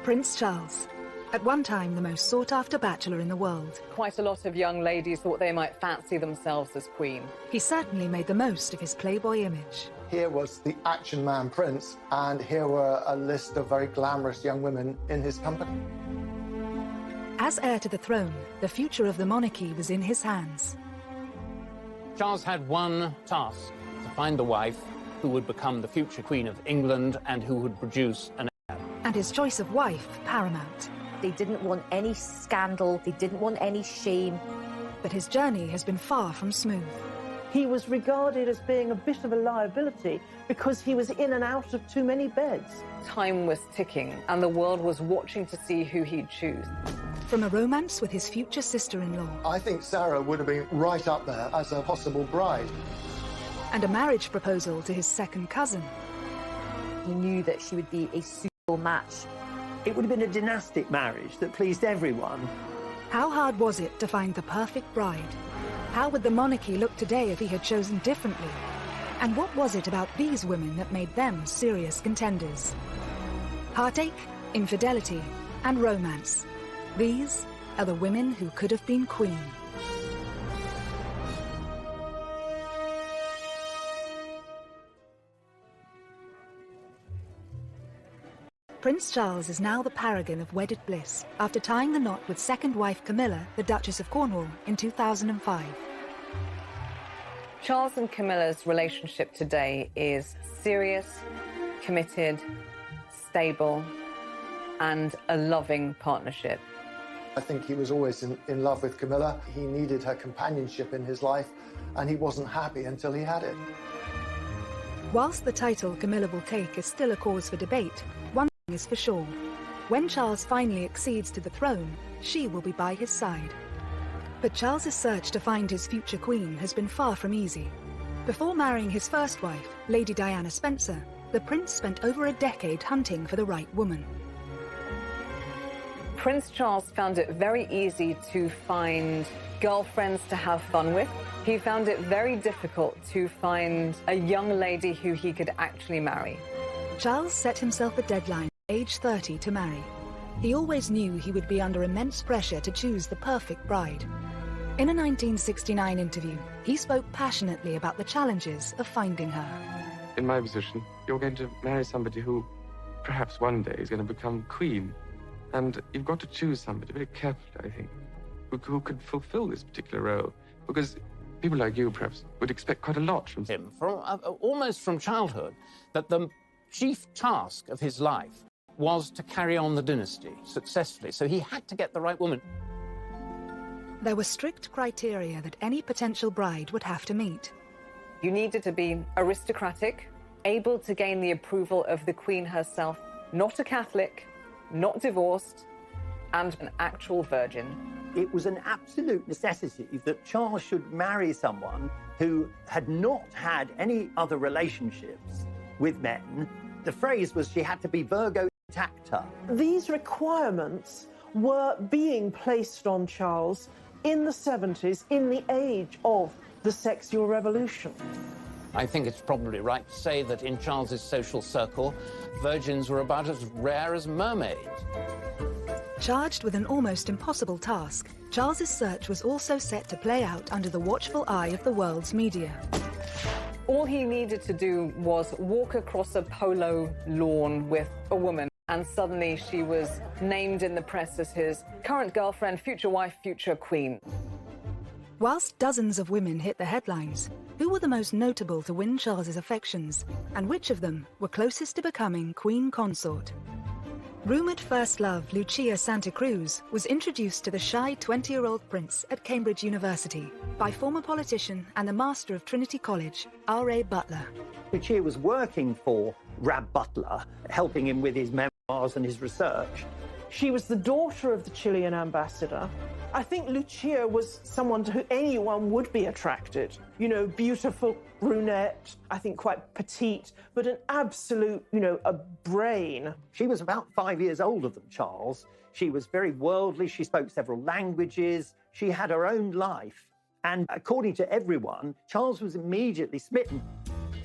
Prince Charles, at one time the most sought-after bachelor in the world. Quite a lot of young ladies thought they might fancy themselves as queen. He certainly made the most of his playboy image. Here was the action man prince, and here were a list of very glamorous young women in his company. As heir to the throne, the future of the monarchy was in his hands. Charles had one task: to find the wife who would become the future Queen of England and who would produce an heir. And his choice of wife paramount. They didn't want any scandal, they didn't want any shame. But his journey has been far from smooth. He was regarded as being a bit of a liability because he was in and out of too many beds. Time was ticking, and the world was watching to see who he'd choose. From a romance with his future sister-in-law. I think Sarah would have been right up there as a possible bride. And a marriage proposal to his second cousin. He knew that she would be a suitable match. It would have been a dynastic marriage that pleased everyone. How hard was it to find the perfect bride? How would the monarchy look today if he had chosen differently? And what was it about these women that made them serious contenders? Heartache, infidelity, and romance. These are the women who could have been queen. Prince Charles is now the paragon of wedded bliss after tying the knot with second wife Camilla, the Duchess of Cornwall, in 2005. Charles and Camilla's relationship today is serious, committed, stable, and a loving partnership. I think he was always in love with Camilla. He needed her companionship in his life, and he wasn't happy until he had it. Whilst the title Camilla will take is still a cause for debate, one thing is for sure. When Charles finally accedes to the throne, she will be by his side. But Charles's search to find his future queen has been far from easy. Before marrying his first wife, Lady Diana Spencer, the prince spent over a decade hunting for the right woman. Prince Charles found it very easy to find girlfriends to have fun with. He found it very difficult to find a young lady who he could actually marry. Charles set himself a deadline at age 30 to marry. He always knew he would be under immense pressure to choose the perfect bride. In a 1969 interview, he spoke passionately about the challenges of finding her. In my position, you're going to marry somebody who perhaps one day is going to become queen. And you've got to choose somebody very carefully, I think, who could fulfill this particular role. Because people like you, perhaps, would expect quite a lot from him, almost from childhood, that the chief task of his life was to carry on the dynasty successfully. So he had to get the right woman. There were strict criteria that any potential bride would have to meet. You needed to be aristocratic, able to gain the approval of the Queen herself, not a Catholic, not divorced, and an actual virgin. It was an absolute necessity that Charles should marry someone who had not had any other relationships with men. The phrase was she had to be Virgo intacta. These requirements were being placed on Charles in the 70s, in the age of the sexual revolution. I think it's probably right to say that in Charles's social circle, virgins were about as rare as mermaids. Charged with an almost impossible task, Charles's search was also set to play out under the watchful eye of the world's media. All he needed to do was walk across a polo lawn with a woman, and suddenly she was named in the press as his current girlfriend, future wife, future queen. Whilst dozens of women hit the headlines, who were the most notable to win Charles's affections, and which of them were closest to becoming queen consort? Rumoured first love Lucia Santa Cruz was introduced to the shy 20-year-old prince at Cambridge University by former politician and the master of Trinity College, R.A. Butler. Lucia was working for Rab Butler, helping him with his memoirs and his research. She was the daughter of the Chilean ambassador. I think Lucia was someone to whom anyone would be attracted. You know, beautiful brunette, I think quite petite, but an absolute, a brain. She was about 5 years older than Charles. She was very worldly. She spoke several languages. She had her own life. And according to everyone, Charles was immediately smitten.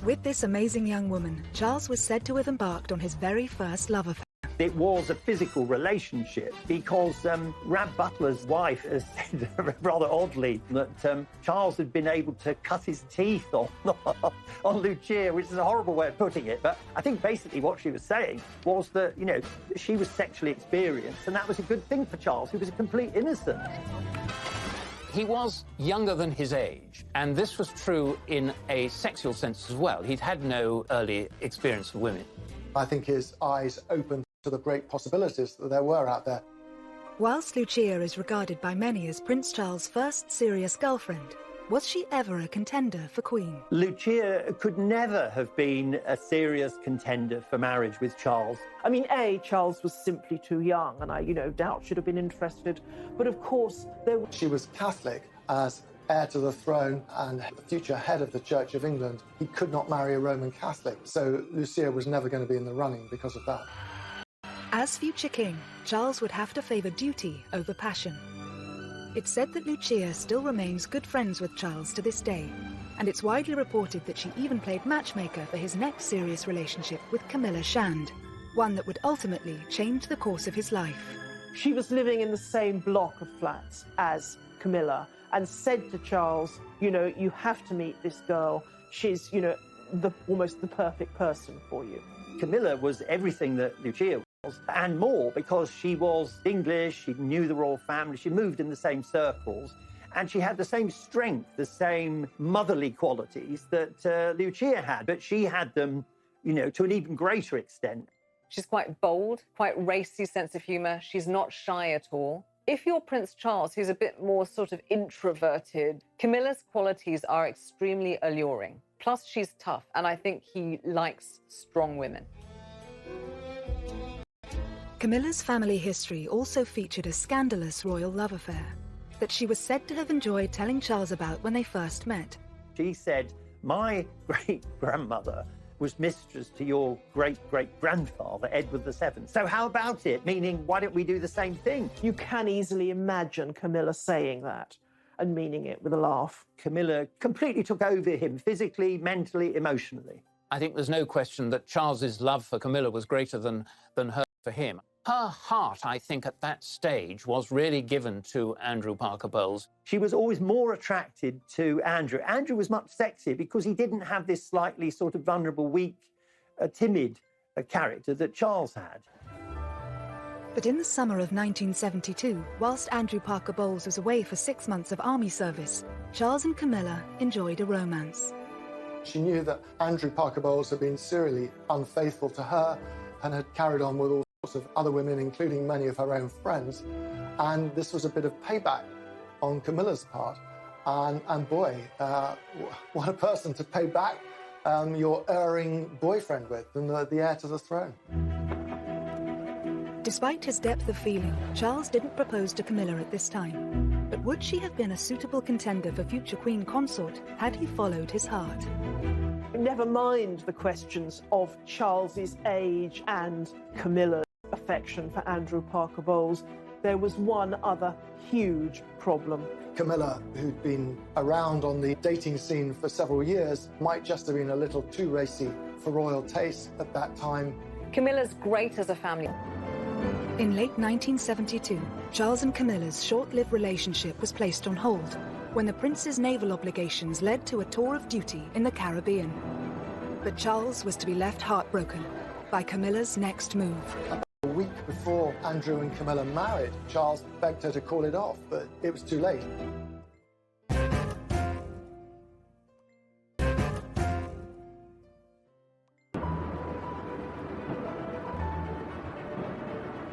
With this amazing young woman, Charles was said to have embarked on his very first love affair. it was a physical relationship because Rab Butler's wife has said rather oddly that Charles had been able to cut his teeth on Lucia, which is a horrible way of putting it. But I think basically what she was saying was that, you know, she was sexually experienced, and that was a good thing for Charles, who was a complete innocent. He was younger than his age, and this was true in a sexual sense as well. He'd had no early experience with women. I think his eyes opened to the great possibilities that there were out there. Whilst Lucia is regarded by many as Prince Charles' first serious girlfriend, was she ever a contender for Queen? Lucia could never have been a serious contender for marriage with Charles. I mean, Charles was simply too young, and I, doubt she'd have been interested. But of course, She was Catholic. As heir to the throne and the future head of the Church of England, he could not marry a Roman Catholic. So Lucia was never going to be in the running because of that. As future king, Charles would have to favour duty over passion. It's said that Lucia still remains good friends with Charles to this day, and it's widely reported that she even played matchmaker for his next serious relationship with Camilla Shand, one that would ultimately change the course of his life. she was living in the same block of flats as Camilla and said to Charles, you have to meet this girl. She's, almost the perfect person for you. Camilla was everything that Lucia was, and more, because she was English, she knew the royal family, she moved in the same circles, and she had the same strength, the same motherly qualities that Lucia had, but she had them, to an even greater extent. She's quite bold, quite racy sense of humour. She's not shy at all. If you're Prince Charles, who's a bit more sort of introverted, Camilla's qualities are extremely alluring. Plus, she's tough, and I think he likes strong women. Camilla's family history also featured a scandalous royal love affair that she was said to have enjoyed telling Charles about when they first met. She said, my great-grandmother was mistress to your great-great-grandfather, Edward VII. So how about it? Meaning, why don't we do the same thing? You can easily imagine Camilla saying that and meaning it with a laugh. Camilla completely took over him, physically, mentally, emotionally. I think there's no question that Charles's love for Camilla was greater than her for him. Her heart, I think, at that stage was really given to Andrew Parker Bowles. She was always more attracted to Andrew. Andrew was much sexier because he didn't have this slightly sort of vulnerable, weak, timid character that Charles had. But in the summer of 1972, whilst Andrew Parker Bowles was away for 6 months of army service, Charles and Camilla enjoyed a romance. She knew that Andrew Parker Bowles had been serially unfaithful to her and had carried on with all sorts of other women, including many of her own friends. And this was a bit of payback on Camilla's part. And boy, what a person to pay back your erring boyfriend with, and the heir to the throne. Despite his depth of feeling, Charles didn't propose to Camilla at this time. But would she have been a suitable contender for future Queen Consort had he followed his heart? Never mind the questions of Charles's age and Camilla's affection for Andrew Parker Bowles. There was one other huge problem. Camilla, who'd been around on the dating scene for several years, might just have been a little too racy for royal taste at that time. Camilla's great as a family. In late 1972, Charles and Camilla's short-lived relationship was placed on hold when the prince's naval obligations led to a tour of duty in the Caribbean. But Charles was to be left heartbroken by Camilla's next move. A week before Andrew and Camilla married, Charles begged her to call it off, but it was too late.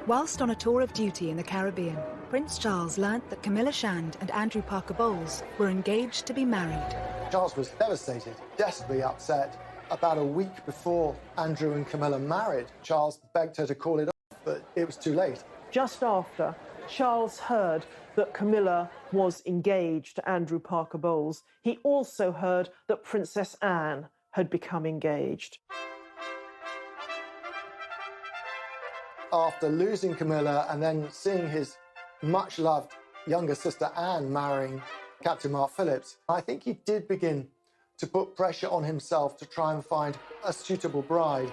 Whilst on a tour of duty in the Caribbean, Prince Charles learnt that Camilla Shand and Andrew Parker Bowles were engaged to be married. Charles was devastated, desperately upset. About a week before Andrew and Camilla married, Charles begged her to call it off, but it was too late. Just after Charles heard that Camilla was engaged to Andrew Parker Bowles, he also heard that Princess Anne had become engaged. After losing Camilla and then seeing his much-loved younger sister Anne marrying Captain Mark Phillips, I think he did begin to put pressure on himself to try and find a suitable bride.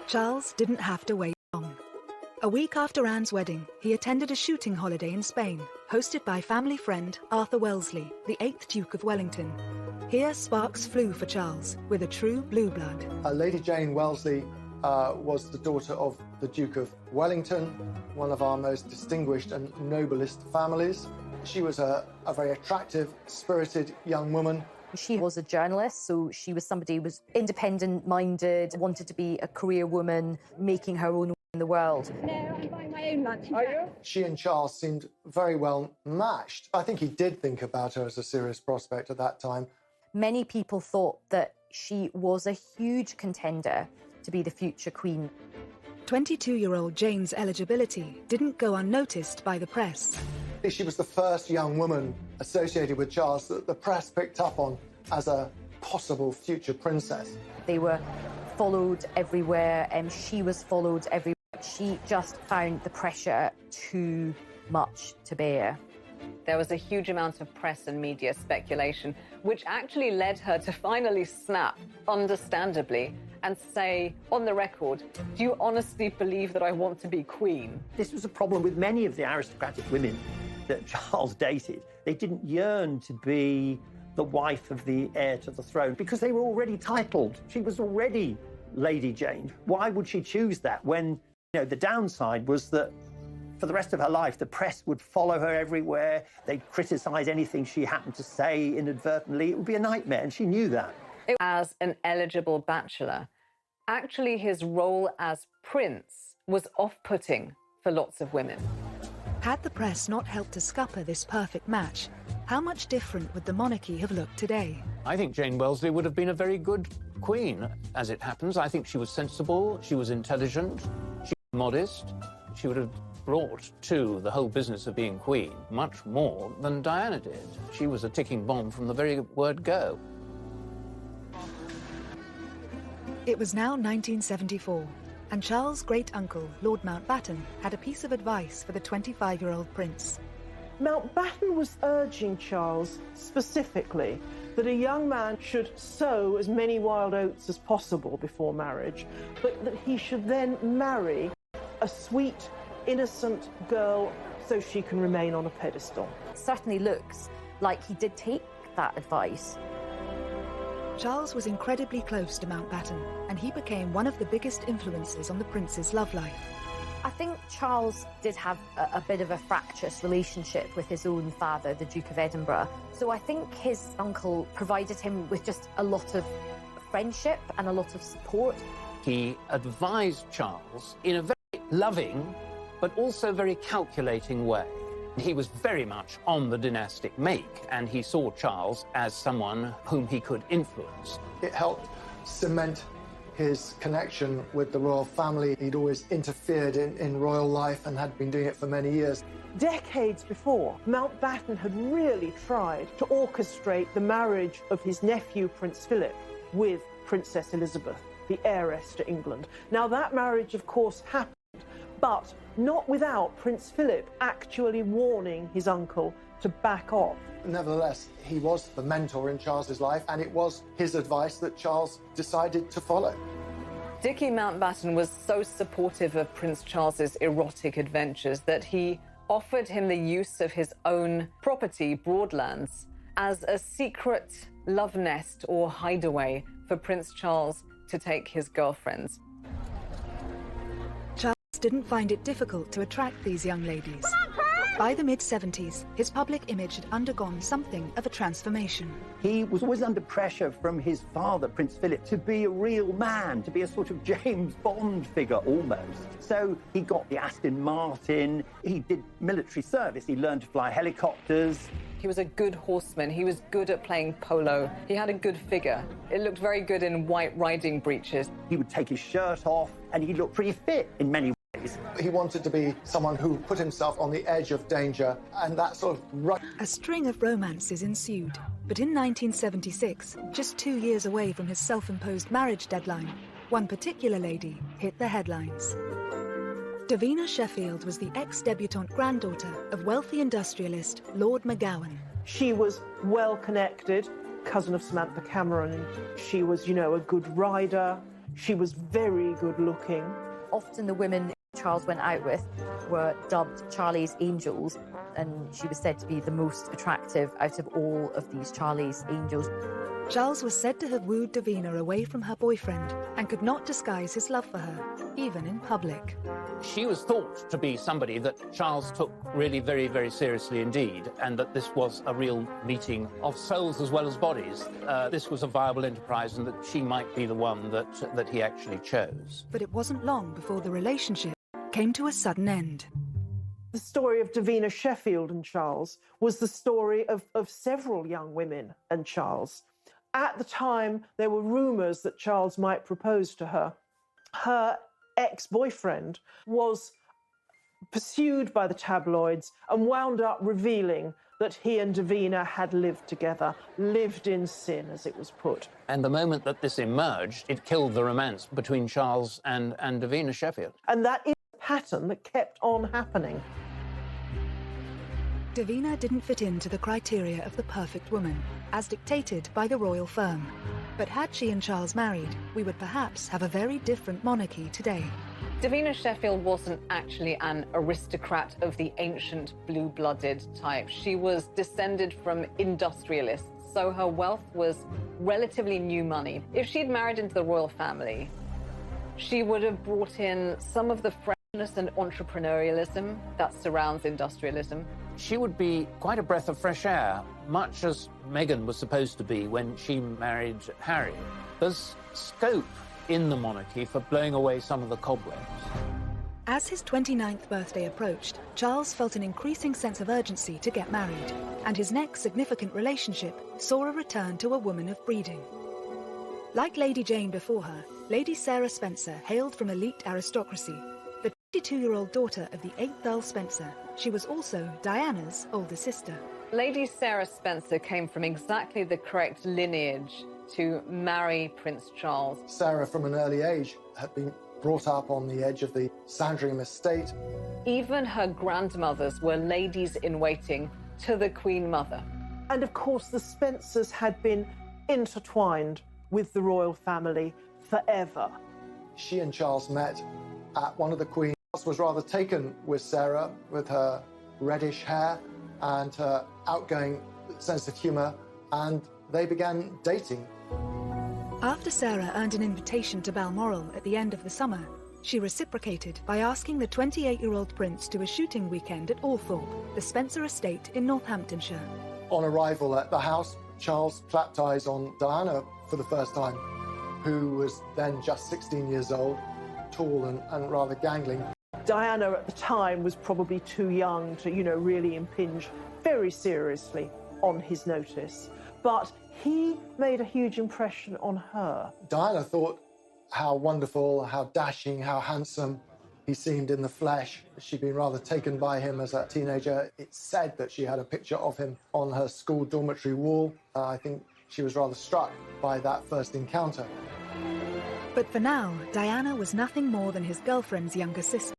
Charles didn't have to wait A week after Anne's wedding, he attended a shooting holiday in Spain, hosted by family friend Arthur Wellesley, the 8th Duke of Wellington. Here sparks flew for Charles, with a true blue blood. Lady Jane Wellesley was the daughter of the Duke of Wellington, one of our most distinguished and noblest families. She was a very attractive, spirited young woman. She was a journalist, so she was somebody who was independent-minded, wanted to be a career woman, making her own way in the world. No, I'm buying my own lunch. Are you? She and Charles seemed very well matched. I think he did think about her as a serious prospect at that time. Many people thought that she was a huge contender to be the future queen. 22-year-old Jane's eligibility didn't go unnoticed by the press. She was the first young woman associated with Charles that the press picked up on as a possible future princess. They were followed everywhere, and she was followed everywhere. She just found the pressure too much to bear. There was a huge amount of press and media speculation, which actually led her to finally snap, understandably, and say, on the record, do you honestly believe that I want to be queen? This was a problem with many of the aristocratic women that Charles dated. They didn't yearn to be the wife of the heir to the throne because they were already titled. She was already Lady Jane. Why would she choose that when, the downside was that for the rest of her life, the press would follow her everywhere. They'd criticise anything she happened to say inadvertently. It would be a nightmare, and she knew that. As an eligible bachelor, actually his role as prince was off-putting for lots of women. Had the press not helped to scupper this perfect match, how much different would the monarchy have looked today? I think Jane Wellesley would have been a very good queen. As it happens, I think she was sensible, she was intelligent, she was modest. She would have brought to the whole business of being queen much more than Diana did. She was a ticking bomb from the very word go. It was now 1974, and Charles' great-uncle, Lord Mountbatten, had a piece of advice for the 25-year-old prince. Mountbatten was urging Charles specifically that a young man should sow as many wild oats as possible before marriage, but that he should then marry a sweet, innocent girl so she can remain on a pedestal. It certainly looks like he did take that advice. Charles was incredibly close to Mountbatten, and he became one of the biggest influences on the prince's love life. I think Charles did have a bit of a fractious relationship with his own father, the Duke of Edinburgh. So I think his uncle provided him with just a lot of friendship and a lot of support. He advised Charles in a very loving, but also very calculating way. He was very much on the dynastic make, and he saw Charles as someone whom he could influence. It helped cement his connection with the royal family. He'd always interfered in royal life and had been doing it for many years. Decades before, Mountbatten had really tried to orchestrate the marriage of his nephew, Prince Philip, with Princess Elizabeth, the heiress to England. Now, that marriage, of course, happened, but not without Prince Philip actually warning his uncle to back off. Nevertheless, he was the mentor in Charles's life, and it was his advice that Charles decided to follow. Dickie Mountbatten was so supportive of Prince Charles's erotic adventures that he offered him the use of his own property, Broadlands, as a secret love nest or hideaway for Prince Charles to take his girlfriends. Charles didn't find it difficult to attract these young ladies. By the mid-70s, his public image had undergone something of a transformation. He was always under pressure from his father, Prince Philip, to be a real man, to be a sort of James Bond figure almost. So he got the Aston Martin, he did military service, he learned to fly helicopters. He was a good horseman, he was good at playing polo, he had a good figure. It looked very good in white riding breeches. He would take his shirt off and he looked pretty fit in many ways. He wanted to be someone who put himself on the edge of danger, and that sort of... A string of romances ensued, but in 1976, just 2 years away from his self-imposed marriage deadline, one particular lady hit the headlines. Davina Sheffield was the ex-debutante granddaughter of wealthy industrialist Lord McGowan. She was well-connected, cousin of Samantha Cameron. She was, a good rider. She was very good-looking. often the women Charles went out with were dubbed Charlie's Angels, and she was said to be the most attractive out of all of these Charlie's Angels. Charles was said to have wooed Davina away from her boyfriend and could not disguise his love for her, even in public. She was thought to be somebody that Charles took really very, very seriously indeed, and that this was a real meeting of souls as well as bodies. This was a viable enterprise, and that she might be the one that he actually chose. But it wasn't long before the relationship came to a sudden end. The story of Davina Sheffield and Charles was the story of several young women and Charles. At the time, there were rumours that Charles might propose to her. Her ex-boyfriend was pursued by the tabloids and wound up revealing that he and Davina had lived together, lived in sin, as it was put. And the moment that this emerged, it killed the romance between Charles and Davina Sheffield. And that is a pattern that kept on happening. Davina didn't fit into the criteria of the perfect woman, as dictated by the royal firm. But had she and Charles married, we would perhaps have a very different monarchy today. Davina Sheffield wasn't actually an aristocrat of the ancient blue-blooded type. She was descended from industrialists, so her wealth was relatively new money. If she'd married into the royal family, she would have brought in some of the freshness and entrepreneurialism that surrounds industrialism. She would be quite a breath of fresh air, much as Meghan was supposed to be when she married Harry. There's scope in the monarchy for blowing away some of the cobwebs. As his 29th birthday approached, Charles felt an increasing sense of urgency to get married, and his next significant relationship saw a return to a woman of breeding. Like Lady Jane before her, Lady Sarah Spencer hailed from elite aristocracy. The 22-year-old daughter of the 8th Earl Spencer, she was also Diana's older sister. Lady Sarah Spencer came from exactly the correct lineage to marry Prince Charles. Sarah, from an early age, had been brought up on the edge of the Sandringham estate. Even her grandmothers were ladies-in-waiting to the Queen Mother. And of course, the Spencers had been intertwined with the royal family forever. She and Charles met at one of the Queen's. Charles was rather taken with Sarah, with her reddish hair and her outgoing sense of humour, and they began dating. After Sarah earned an invitation to Balmoral at the end of the summer, she reciprocated by asking the 28-year-old prince to a shooting weekend at Althorpe, the Spencer estate in Northamptonshire. On arrival at the house, Charles clapped eyes on Diana for the first time, who was then just 16 years old, tall and rather gangling. Diana at the time was probably too young to, really impinge very seriously on his notice. But he made a huge impression on her. Diana thought how wonderful, how dashing, how handsome he seemed in the flesh. She'd been rather taken by him as a teenager. It's said that she had a picture of him on her school dormitory wall. I think she was rather struck by that first encounter. But for now, Diana was nothing more than his girlfriend's younger sister.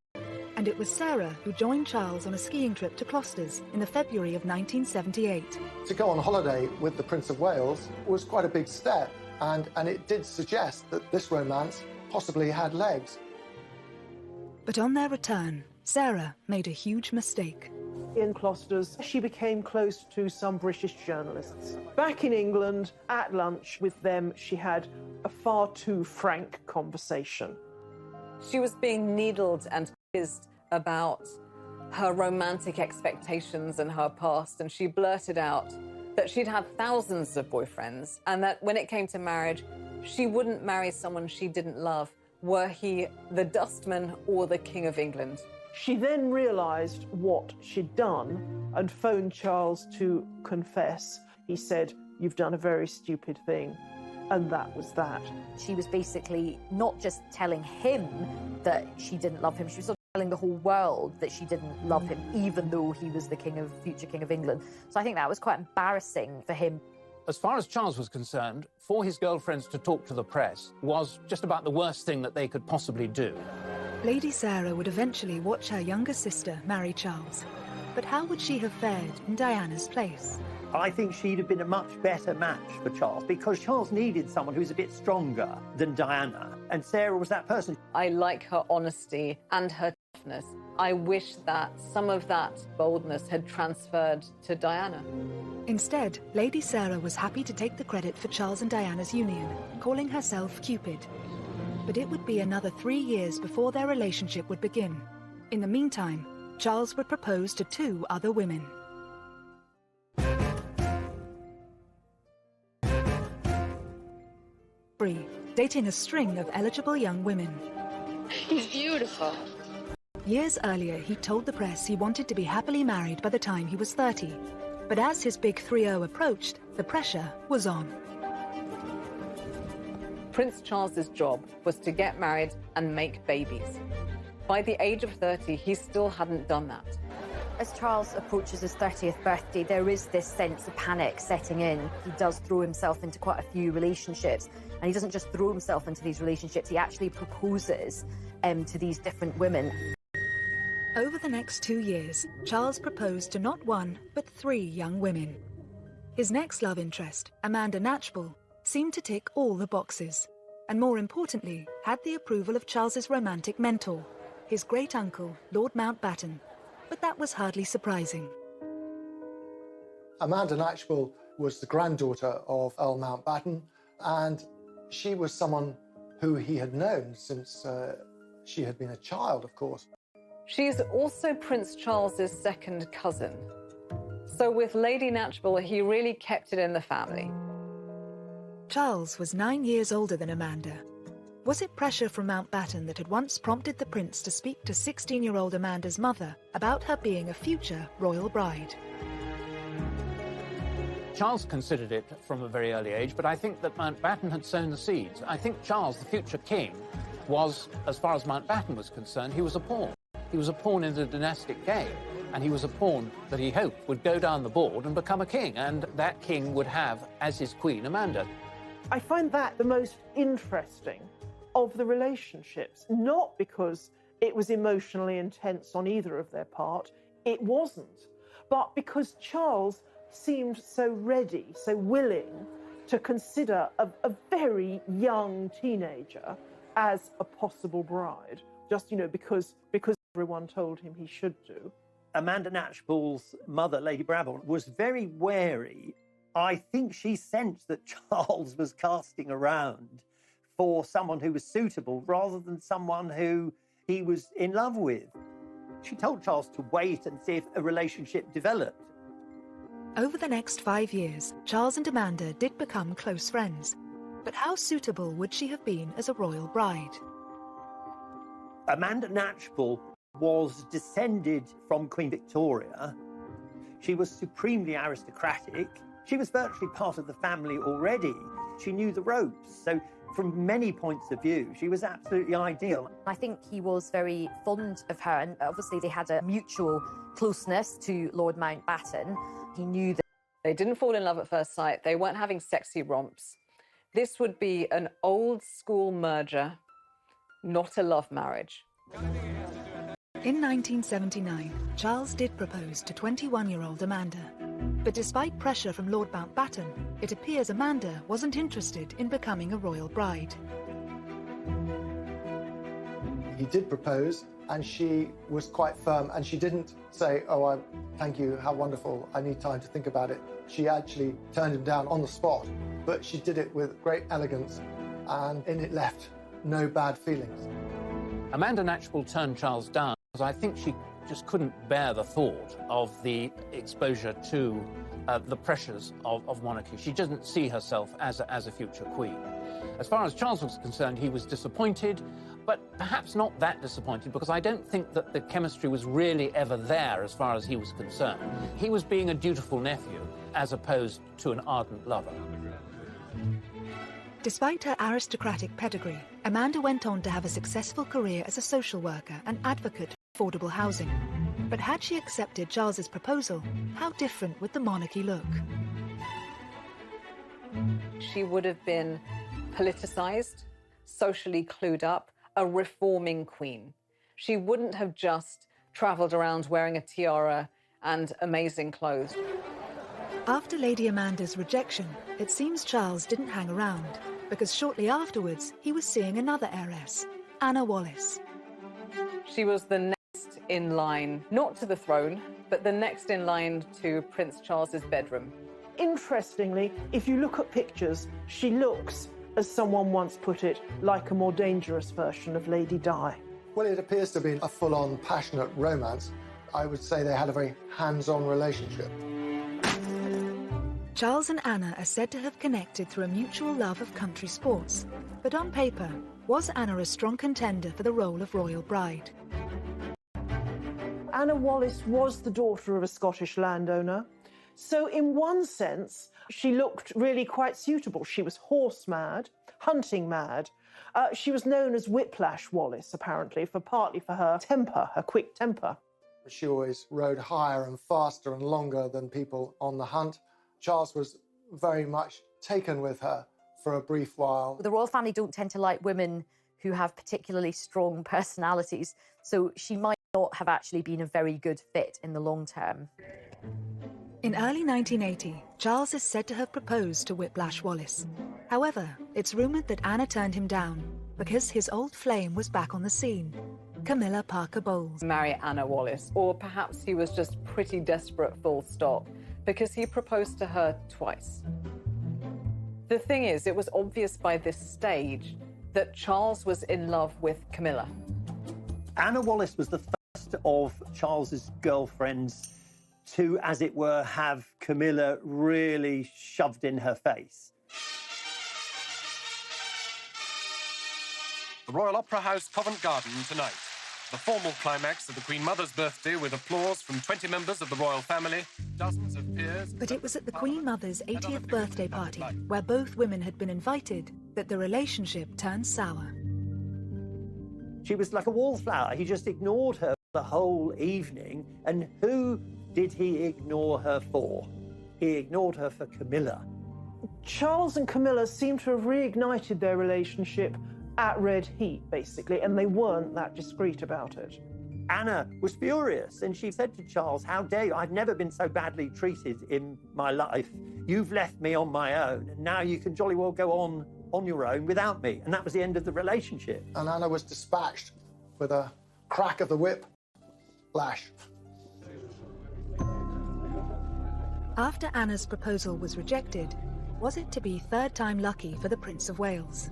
And it was Sarah who joined Charles on a skiing trip to Closters in the February of 1978. To go on holiday with the Prince of Wales was quite a big step, and it did suggest that this romance possibly had legs. But on their return, Sarah made a huge mistake. In Closters, she became close to some British journalists. Back in England, at lunch with them, she had a far too frank conversation. She was being needled and quizzed about her romantic expectations and her past, and she blurted out that she'd had thousands of boyfriends and that when it came to marriage, she wouldn't marry someone she didn't love, were he the dustman or the King of England. She then realised what she'd done and phoned Charles to confess. He said, "You've done a very stupid thing." And that was that. She was basically not just telling him that she didn't love him, she was sort of telling the whole world that she didn't love him, even though he was the future King of England. So I think that was quite embarrassing for him. As far as Charles was concerned, for his girlfriends to talk to the press was just about the worst thing that they could possibly do. Lady Sarah would eventually watch her younger sister marry Charles. But how would she have fared in Diana's place? I think she'd have been a much better match for Charles, because Charles needed someone who's a bit stronger than Diana, and Sarah was that person. I like her honesty and her toughness. I wish that some of that boldness had transferred to Diana. Instead, Lady Sarah was happy to take the credit for Charles and Diana's union, calling herself Cupid. But it would be another 3 years before their relationship would begin. In the meantime, Charles would propose to 2 other women. Dating a string of eligible young women. He's beautiful. Years earlier, he told the press he wanted to be happily married by the time he was 30. But as his big 3-0 approached, the pressure was on. Prince Charles's job was to get married and make babies. By the age of 30, he still hadn't done that. As Charles approaches his 30th birthday, there is this sense of panic setting in. He does throw himself into quite a few relationships, and he doesn't just throw himself into these relationships, he actually proposes to these different women. Over the next 2 years, Charles proposed to not 1, but 3 young women. His next love interest, Amanda Knatchbull, seemed to tick all the boxes, and more importantly, had the approval of Charles's romantic mentor, his great-uncle, Lord Mountbatten. But that was hardly surprising. Amanda Knatchbull was the granddaughter of Earl Mountbatten, and she was someone who he had known since she had been a child, of course. She's also Prince Charles's second cousin. So with Lady Knatchbull, he really kept it in the family. Charles was 9 years older than Amanda. Was it pressure from Mountbatten that had once prompted the prince to speak to 16-year-old Amanda's mother about her being a future royal bride? Charles considered it from a very early age, but I think that Mountbatten had sown the seeds. I think Charles, the future king, was, as far as Mountbatten was concerned, he was a pawn. He was a pawn in the dynastic game, and he was a pawn that he hoped would go down the board and become a king, and that king would have as his queen Amanda. I find that the most interesting of the relationships, not because it was emotionally intense on either of their part, it wasn't, but because Charles seemed so ready, so willing to consider a very young teenager as a possible bride, just, because everyone told him he should do. Amanda Knatchbull's mother, Lady Brabham, was very wary. I think she sensed that Charles was casting around for someone who was suitable rather than someone who he was in love with. She told Charles to wait and see if a relationship developed. Over the next 5 years, Charles and Amanda did become close friends. But how suitable would she have been as a royal bride? Amanda Knatchbull was descended from Queen Victoria. She was supremely aristocratic. She was virtually part of the family already. She knew the ropes. So from many points of view, she was absolutely ideal. I think he was very fond of her, and obviously they had a mutual closeness to Lord Mountbatten. He knew that they didn't fall in love at first sight. They weren't having sexy romps. This would be an old-school merger, not a love marriage. In 1979, Charles did propose to 21-year-old Amanda. But despite pressure from Lord Mountbatten, it appears Amanda wasn't interested in becoming a royal bride. He did propose, and she was quite firm, and she didn't say, "Oh, thank you, how wonderful, I need time to think about it." She actually turned him down on the spot, but she did it with great elegance, and it left no bad feelings. Amanda Knatchbull turned Charles down because I think she just couldn't bear the thought of the exposure to the pressures of monarchy. She doesn't see herself as a future queen. As far as Charles was concerned, he was disappointed, but perhaps not that disappointed, because I don't think that the chemistry was really ever there as far as he was concerned. He was being a dutiful nephew as opposed to an ardent lover. Despite her aristocratic pedigree, Amanda went on to have a successful career as a social worker and advocate for affordable housing. But had she accepted Charles's proposal, how different would the monarchy look? She would have been politicized, socially clued up, a reforming queen. She wouldn't have just traveled around wearing a tiara and amazing clothes. After Lady Amanda's rejection, it seems Charles didn't hang around, because shortly afterwards he was seeing another heiress, Anna Wallis. She was the next in line, not to the throne, but the next in line to Prince Charles's bedroom. Interestingly, if you look at pictures, she looks, as someone once put it, like a more dangerous version of Lady Di. Well, it appears to be a full-on passionate romance. I would say they had a very hands-on relationship. Charles and Anna are said to have connected through a mutual love of country sports. But on paper, was Anna a strong contender for the role of royal bride? Anna Wallis was the daughter of a Scottish landowner. So in one sense, she looked really quite suitable. She was horse mad, hunting mad. She was known as Whiplash Wallis, apparently, partly for her temper, her quick temper. She always rode higher and faster and longer than people on the hunt. Charles was very much taken with her for a brief while. The royal family don't tend to like women who have particularly strong personalities, so she might not have actually been a very good fit in the long term. In early 1980, Charles is said to have proposed to Whiplash Wallis. However, it's rumoured that Anna turned him down because his old flame was back on the scene, Camilla Parker Bowles. Marry Anna Wallis, or perhaps he was just pretty desperate, full stop, because he proposed to her twice. The thing is, it was obvious by this stage that Charles was in love with Camilla. Anna Wallis was the first of Charles's girlfriends to, as it were, have Camilla really shoved in her face. The Royal Opera House, Covent Garden, tonight. The formal climax of the Queen Mother's birthday with applause from 20 members of the royal family, dozens of peers... But it was at the Queen Mother's 80th birthday party, where both women had been invited, that the relationship turned sour. She was like a wallflower. He just ignored her the whole evening. And who did he ignore her for? He ignored her for Camilla. Charles and Camilla seem to have reignited their relationship at red heat, basically, and they weren't that discreet about it. Anna was furious, and she said to Charles, "How dare you? I've never been so badly treated in my life. You've left me on my own, and now you can jolly well go on your own without me." And that was the end of the relationship. And Anna was dispatched with a crack of the whip lash. After Anna's proposal was rejected, was it to be third time lucky for the Prince of Wales?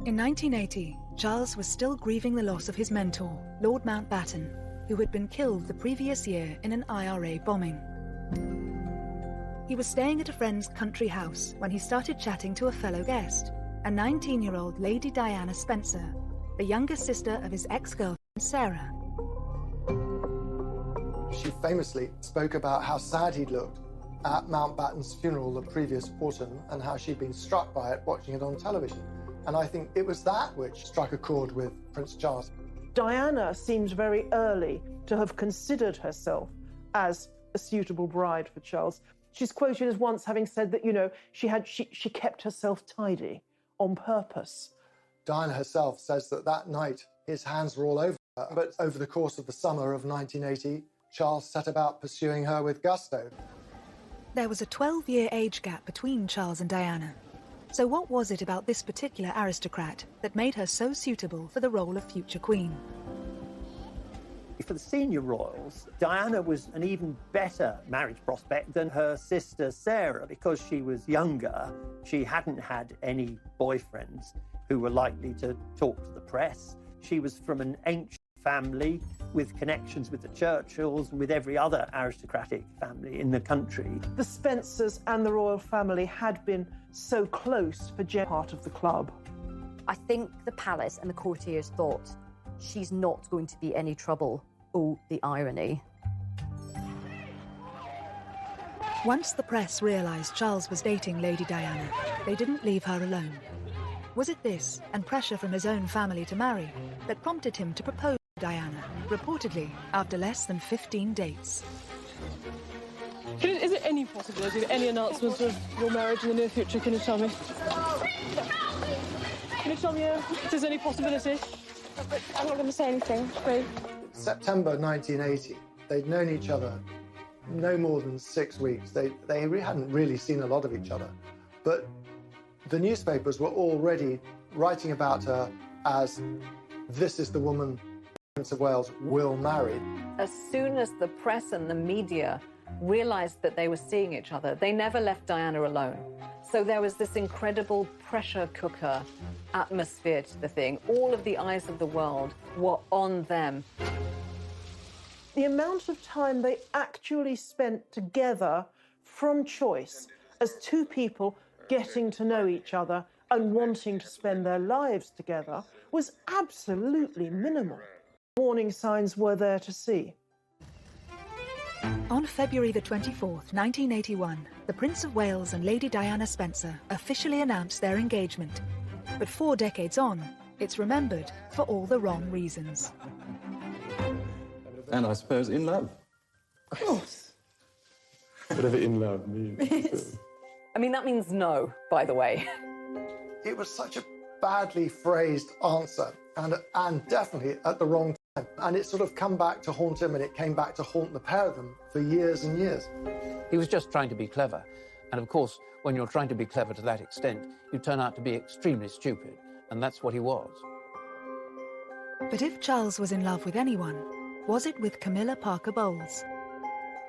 In 1980, Charles was still grieving the loss of his mentor, Lord Mountbatten, who had been killed the previous year in an IRA bombing. He was staying at a friend's country house when he started chatting to a fellow guest, a 19-year-old Lady Diana Spencer, the younger sister of his ex-girlfriend Sarah. She famously spoke about how sad he'd looked at Mountbatten's funeral the previous autumn and how she'd been struck by it watching it on television. And I think it was that which struck a chord with Prince Charles. Diana seems very early to have considered herself as a suitable bride for Charles. She's quoted as once having said that, you know, she kept herself tidy on purpose. Diana herself says that that night his hands were all over her, but over the course of the summer of 1980, Charles set about pursuing her with gusto. There was a 12-year age gap between Charles and Diana. So what was it about this particular aristocrat that made her so suitable for the role of future queen? For the senior royals, Diana was an even better marriage prospect than her sister Sarah because she was younger. She hadn't had any boyfriends who were likely to talk to the press. She was from an ancient family with connections with the Churchills and with every other aristocratic family in the country. The Spencers and the royal family had been so close for Jen, part of the club. I think the palace and the courtiers thought, she's not going to be any trouble. Oh, the irony. Once the press realised Charles was dating Lady Diana, they didn't leave her alone. Was it this, and pressure from his own family to marry, that prompted him to propose to Diana, reportedly after less than 15 dates? Is there any possibility that any announcements of your marriage in the near future? Can you tell me? Can you tell me if there's any possibility? I'm not going to say anything, please. September 1980, they'd known each other no more than 6 weeks. They hadn't really seen a lot of each other. But the newspapers were already writing about her as this is the woman Prince of Wales will marry. As soon as the press and the media realized that they were seeing each other, they never left Diana alone. So there was this incredible pressure cooker atmosphere to the thing. All of the eyes of the world were on them. The amount of time they actually spent together from choice as two people getting to know each other and wanting to spend their lives together was absolutely minimal. Warning signs were there to see. On February the 24th, 1981, the Prince of Wales and Lady Diana Spencer officially announced their engagement. But 4 decades on, it's remembered for all the wrong reasons. And I suppose in love. Of course. Whatever in love means. I mean, that means no, by the way. It was such a badly phrased answer, and definitely at the wrong time. And it's sort of come back to haunt him, and it came back to haunt the pair of them for years and years. He was just trying to be clever. And of course, when you're trying to be clever to that extent, you turn out to be extremely stupid. And that's what he was. But if Charles was in love with anyone, was it with Camilla Parker Bowles?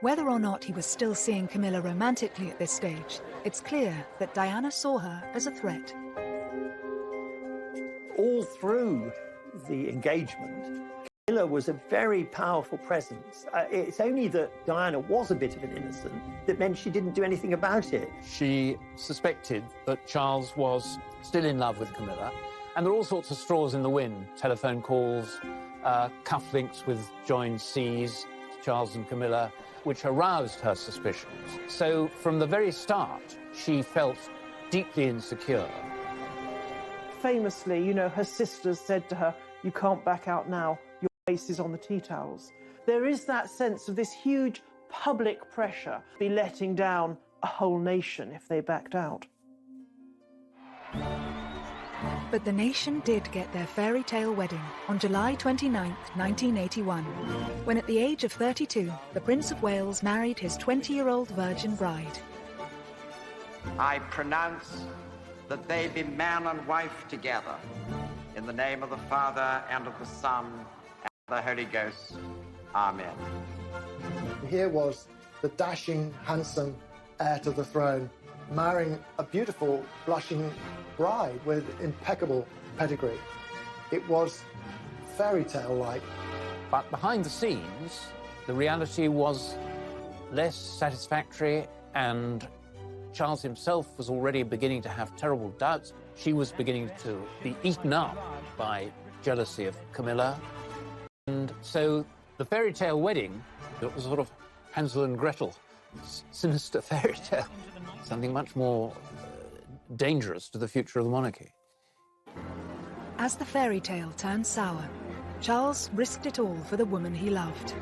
Whether or not he was still seeing Camilla romantically at this stage, it's clear that Diana saw her as a threat. All through the engagement, Camilla was a very powerful presence. It's only that Diana was a bit of an innocent that meant she didn't do anything about it. She suspected that Charles was still in love with Camilla, and there are all sorts of straws in the wind. Telephone calls, cufflinks with joined C's, Charles and Camilla, which aroused her suspicions. So from the very start, she felt deeply insecure. Famously, you know, her sisters said to her, "You can't back out now, your face is on the tea towels." There is that sense of this huge public pressure, be letting down a whole nation if they backed out. But the nation did get their fairy tale wedding on July 29, 1981, when at the age of 32, the Prince of Wales married his 20-year-old virgin bride. I pronounce that they be man and wife together, in the name of the Father, and of the Son, and of the Holy Ghost. Amen. Here was the dashing, handsome heir to the throne marrying a beautiful, blushing bride with impeccable pedigree. It was fairy tale-like. But behind the scenes, the reality was less satisfactory, and Charles himself was already beginning to have terrible doubts. She was beginning to be eaten up by jealousy of Camilla. And so the fairy tale wedding, it was sort of Hansel and Gretel, sinister fairy tale, something much more dangerous to the future of the monarchy. As the fairy tale turned sour, Charles risked it all for the woman he loved.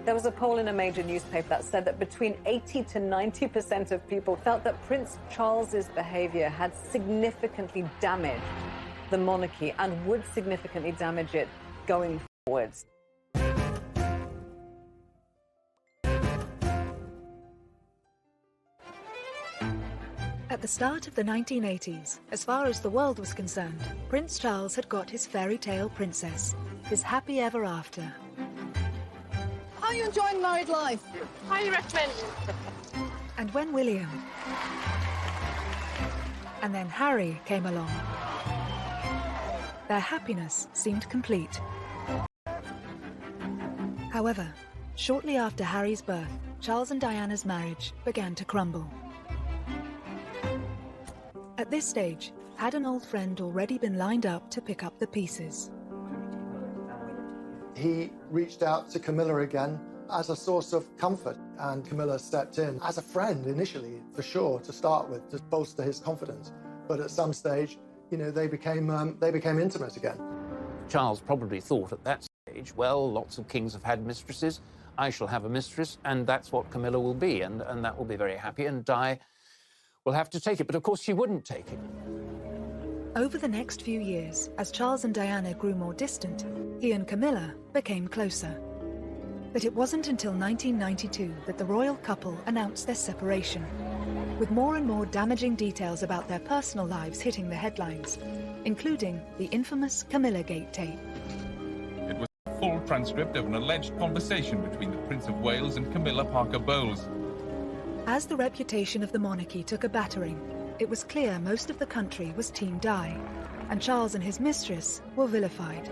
There was a poll in a major newspaper that said that between 80 to 90% of people felt that Prince Charles's behavior had significantly damaged the monarchy and would significantly damage it going forwards. At the start of the 1980s, as far as the world was concerned, Prince Charles had got his fairy tale princess, his happy ever after. How are you enjoying married life? Highly recommend. And when William and then Harry came along, their happiness seemed complete. However, shortly after Harry's birth, Charles and Diana's marriage began to crumble. At this stage, had an old friend already been lined up to pick up the pieces? He reached out to Camilla again as a source of comfort, and Camilla stepped in as a friend initially, for sure, to start with, to bolster his confidence. But at some stage, you know, they became intimate again. Charles probably thought at that stage, well, lots of kings have had mistresses, I shall have a mistress, and that's what Camilla will be, and that will be very happy, and Di will have to take it. But of course she wouldn't take it. Over the next few years, as Charles and Diana grew more distant, he and Camilla became closer. But it wasn't until 1992 that the royal couple announced their separation. with more and more damaging details about their personal lives hitting the headlines, including the infamous Camilla Gate tape. It was a full transcript of an alleged conversation between the Prince of Wales and Camilla Parker Bowles. As the reputation of the monarchy took a battering, it was clear most of the country was Team Di, and Charles and his mistress were vilified.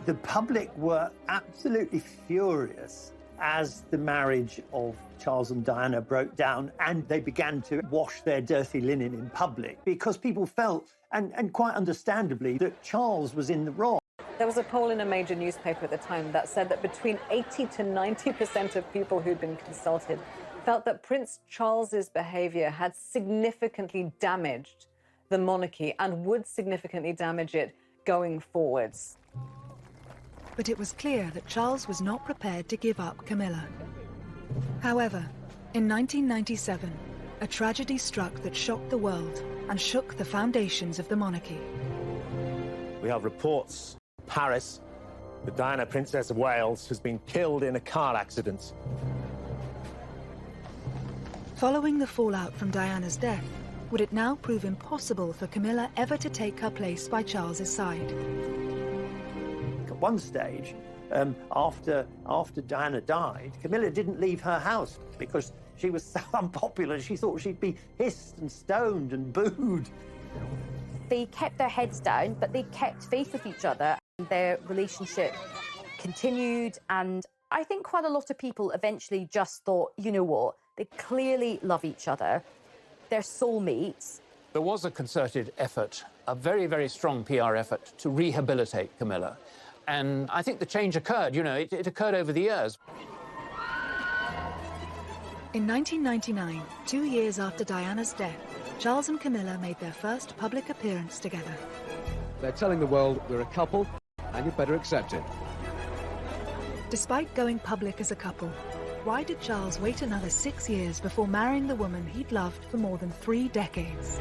The public were absolutely furious as the marriage of Charles and Diana broke down, and they began to wash their dirty linen in public because people felt, and quite understandably, that Charles was in the wrong. There was a poll in a major newspaper at the time that said that between 80 to 90% of people who'd been consulted felt that Prince Charles's behaviour had significantly damaged the monarchy and would significantly damage it going forwards. But it was clear that Charles was not prepared to give up Camilla. However, in 1997, a tragedy struck that shocked the world and shook the foundations of the monarchy. We have reports in Paris that Diana, Princess of Wales, has been killed in a car accident. Following the fallout from Diana's death, would it now prove impossible for Camilla ever to take her place by Charles's side? At one stage, after Diana died, Camilla didn't leave her house because she was so unpopular. She thought she'd be hissed and stoned and booed. They kept their heads down, but they kept faith with each other. Their relationship continued, and I think quite a lot of people eventually just thought, you know what, they clearly love each other. They're soulmates. There was a concerted effort, a very, very strong PR effort to rehabilitate Camilla. And I think the change occurred, you know, it occurred over the years. In 1999, 2 years after Diana's death, Charles and Camilla made their first public appearance together. They're telling the world we're a couple, and you'd better accept it. Despite going public as a couple, why did Charles wait another 6 years before marrying the woman he'd loved for more than 3 decades?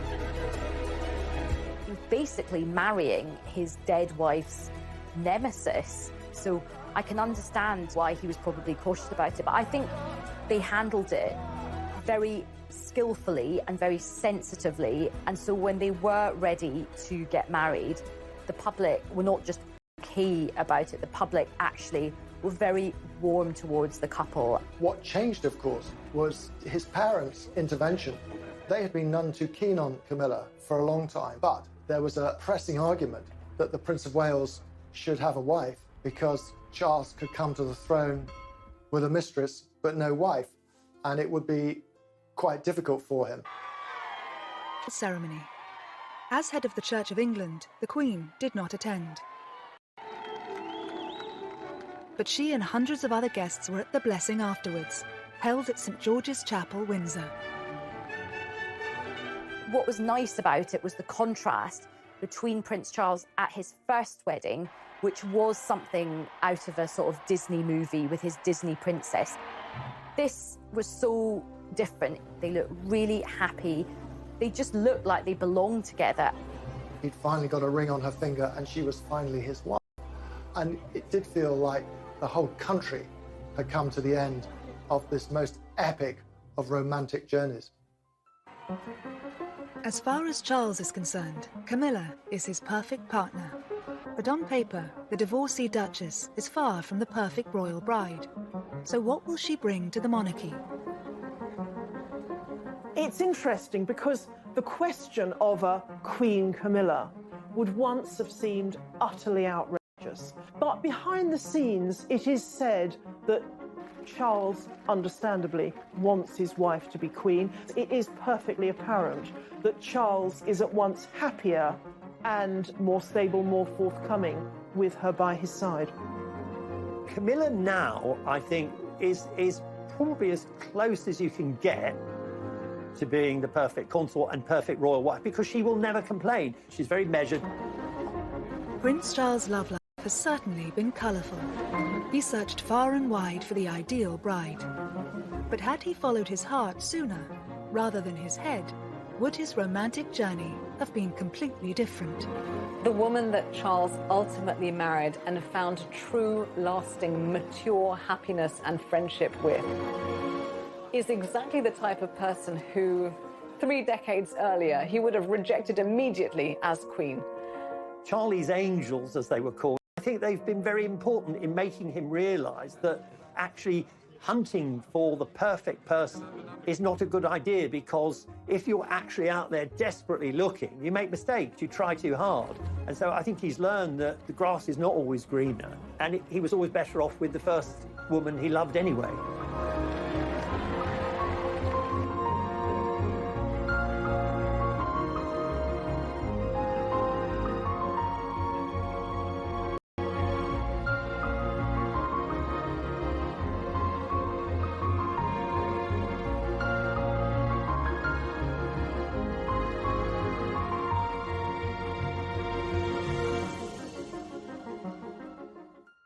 He was basically marrying his dead wife's nemesis. So I can understand why he was probably cautious about it, but I think they handled it very skillfully and very sensitively. And so when they were ready to get married, the public were not just okay about it, the public actually were very warm towards the couple. What changed, of course, was his parents' intervention. They had been none too keen on Camilla for a long time, but there was a pressing argument that the Prince of Wales should have a wife because Charles could come to the throne with a mistress but no wife, and it would be quite difficult for him. Ceremony. As head of the Church of England, the Queen did not attend. But she and hundreds of other guests were at the blessing afterwards, held at St George's Chapel, Windsor. What was nice about it was the contrast between Prince Charles at his first wedding, which was something out of a sort of Disney movie with his Disney princess. This was so different. They looked really happy. They just looked like they belonged together. He'd finally got a ring on her finger and she was finally his wife. And it did feel like the whole country had come to the end of this most epic of romantic journeys. As far as Charles is concerned, Camilla is his perfect partner. But on paper, the divorcee Duchess is far from the perfect royal bride. So what will she bring to the monarchy? It's interesting because the question of a Queen Camilla would once have seemed utterly outrageous. But behind the scenes, it is said that Charles, understandably, wants his wife to be queen. It is perfectly apparent that Charles is at once happier and more stable, more forthcoming with her by his side. Camilla now, I think, is probably as close as you can get to being the perfect consort and perfect royal wife, because she will never complain. She's very measured. Prince Charles' love life has certainly been colourful. He searched far and wide for the ideal bride. But had he followed his heart sooner, rather than his head, would his romantic journey have been completely different? The woman that Charles ultimately married and found true, lasting, mature happiness and friendship with is exactly the type of person who 3 decades earlier he would have rejected immediately as Queen. Charlie's angels, as they were called, I think they've been very important in making him realise that actually hunting for the perfect person is not a good idea, because if you're actually out there desperately looking, you make mistakes, you try too hard. And so I think he's learned that the grass is not always greener, and he was always better off with the first woman he loved anyway.